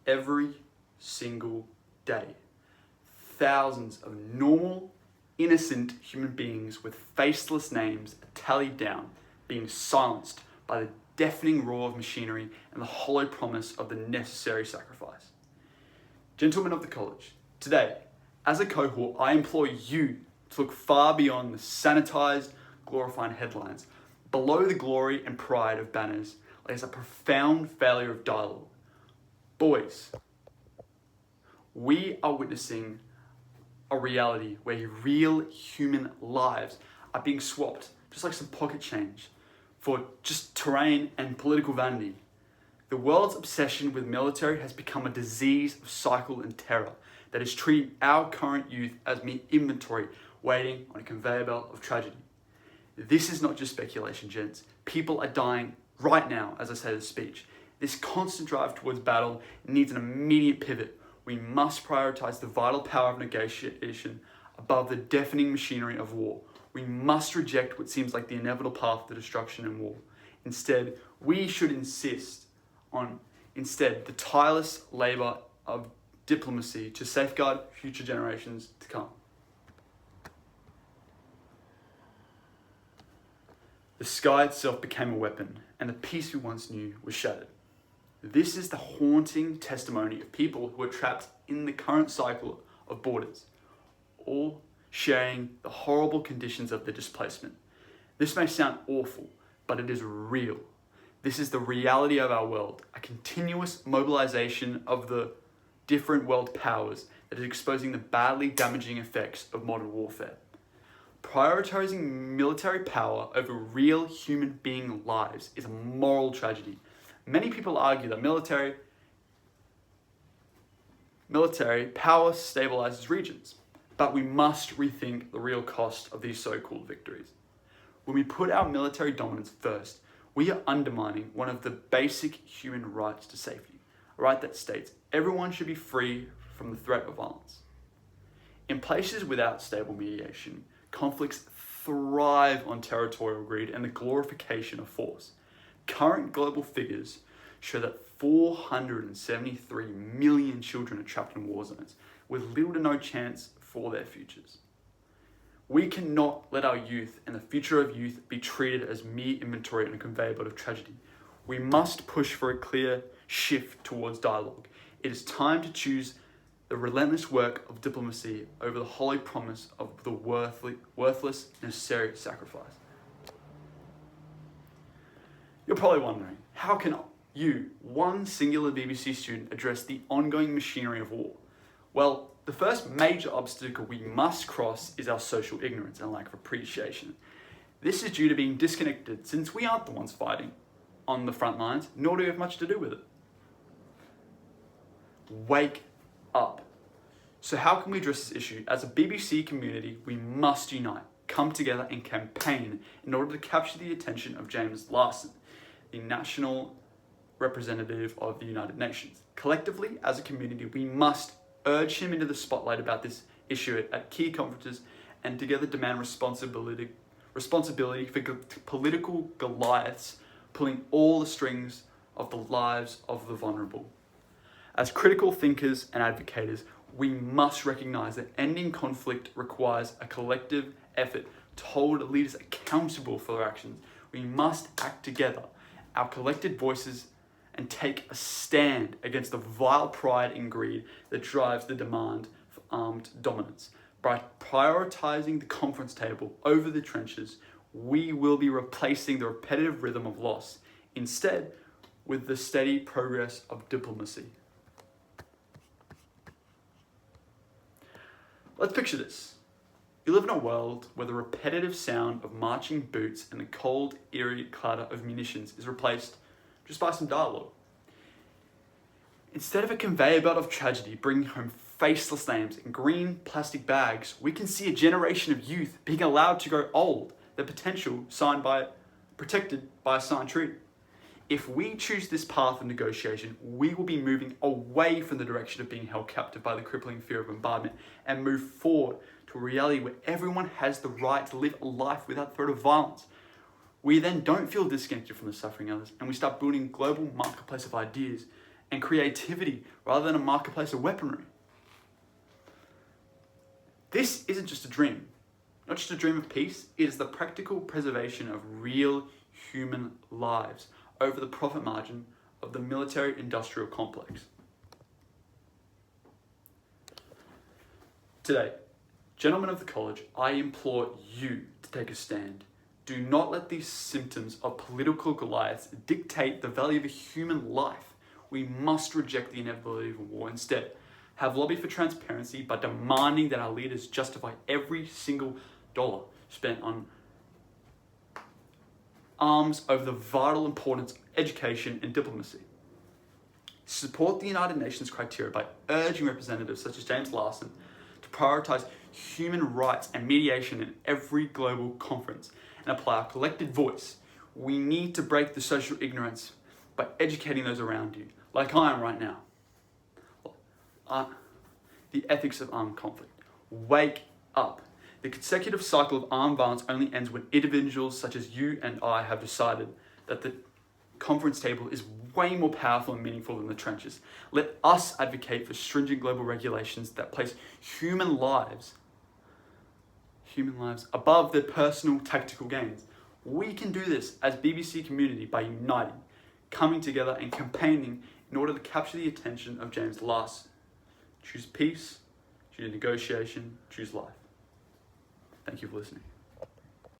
every single day. Thousands of normal, innocent human beings with faceless names are tallied down, being silenced by the deafening roar of machinery and the hollow promise of the necessary sacrifice. Gentlemen of the college, today, as a cohort, I implore you to look far beyond the sanitized, glorifying headlines. Below the glory and pride of banners lays a profound failure of dialogue. Boys, we are witnessing a reality where real human lives are being swapped, just like some pocket change, for just terrain and political vanity. The world's obsession with military has become a disease of cycle and terror that is treating our current youth as mere inventory waiting on a conveyor belt of tragedy. This is not just speculation, gents. People are dying right now, as I say in the speech. This constant drive towards battle needs an immediate pivot. We must prioritize the vital power of negotiation above the deafening machinery of war. We must reject what seems like the inevitable path to destruction and war. Instead, we should insist on the tireless labor of diplomacy to safeguard future generations to come. The sky itself became a weapon, and the peace we once knew was shattered. This is the haunting testimony of people who are trapped in the current cycle of borders, all sharing the horrible conditions of the displacement. This may sound awful, but it is real. This is the reality of our world, a continuous mobilization of the different world powers that is exposing the badly damaging effects of modern warfare. Prioritizing military power over real human being lives is a moral tragedy. Many people argue that military power stabilizes regions, but we must rethink the real cost of these so-called victories. When we put our military dominance first, we are undermining one of the basic human rights to safety, a right that states everyone should be free from the threat of violence. In places without stable mediation, conflicts thrive on territorial greed and the glorification of force. Current global figures show that 473 million children are trapped in war zones with little to no chance for their futures. We cannot let our youth and the future of youth be treated as mere inventory on a conveyor belt of tragedy. We must push for a clear shift towards dialogue. It is time to choose the relentless work of diplomacy over the hollow promise of the worthless necessary sacrifice. You're probably wondering, how can you, one singular BBC student, address the ongoing machinery of war? Well, the first major obstacle we must cross is our social ignorance and lack of appreciation. This is due to being disconnected, since we aren't the ones fighting on the front lines, nor do we have much to do with it. Wake up. So how can we address this issue? As a BBC community, we must unite, come together and campaign in order to capture the attention of James Larson, the national representative of the United Nations. Collectively, as a community, we must urge him into the spotlight about this issue at key conferences and together demand responsibility for political Goliaths pulling all the strings of the lives of the vulnerable. As critical thinkers and advocators, we must recognize that ending conflict requires a collective effort to hold leaders accountable for their actions. We must act together, our collected voices, and take a stand against the vile pride and greed that drives the demand for armed dominance. By prioritizing the conference table over the trenches, we will be replacing the repetitive rhythm of loss, instead with the steady progress of diplomacy. Let's picture this. You live in a world where the repetitive sound of marching boots and the cold, eerie clatter of munitions is replaced just by some dialogue. Instead of a conveyor belt of tragedy bringing home faceless names in green plastic bags, we can see a generation of youth being allowed to grow old, their potential protected by a signed treaty. If we choose this path of negotiation, we will be moving away from the direction of being held captive by the crippling fear of bombardment and move forward to a reality where everyone has the right to live a life without threat of violence. We then don't feel disconnected from the suffering others, and we start building a global marketplace of ideas and creativity rather than a marketplace of weaponry. This isn't just a dream, not just a dream of peace, it is the practical preservation of real human lives over the profit margin of the military-industrial complex. Today, gentlemen of the college, I implore you to take a stand. Do not let these symptoms of political Goliaths dictate the value of a human life. We must reject the inevitability of war. Instead, have lobby for transparency by demanding that our leaders justify every single dollar spent on arms over the vital importance of education and diplomacy. Support the United Nations criteria by urging representatives such as James Larson to prioritize human rights and mediation in every global conference and apply our collective voice. We need to break the social ignorance by educating those around you, like I am right now. The ethics of armed conflict. Wake up. The consecutive cycle of armed violence only ends when individuals such as you and I have decided that the conference table is way more powerful and meaningful than the trenches. Let us advocate for stringent global regulations that place human lives above their personal tactical gains. We can do this as BBC community by uniting, coming together and campaigning in order to capture the attention of James Larson. Choose peace, choose negotiation, choose life. Thank you for listening.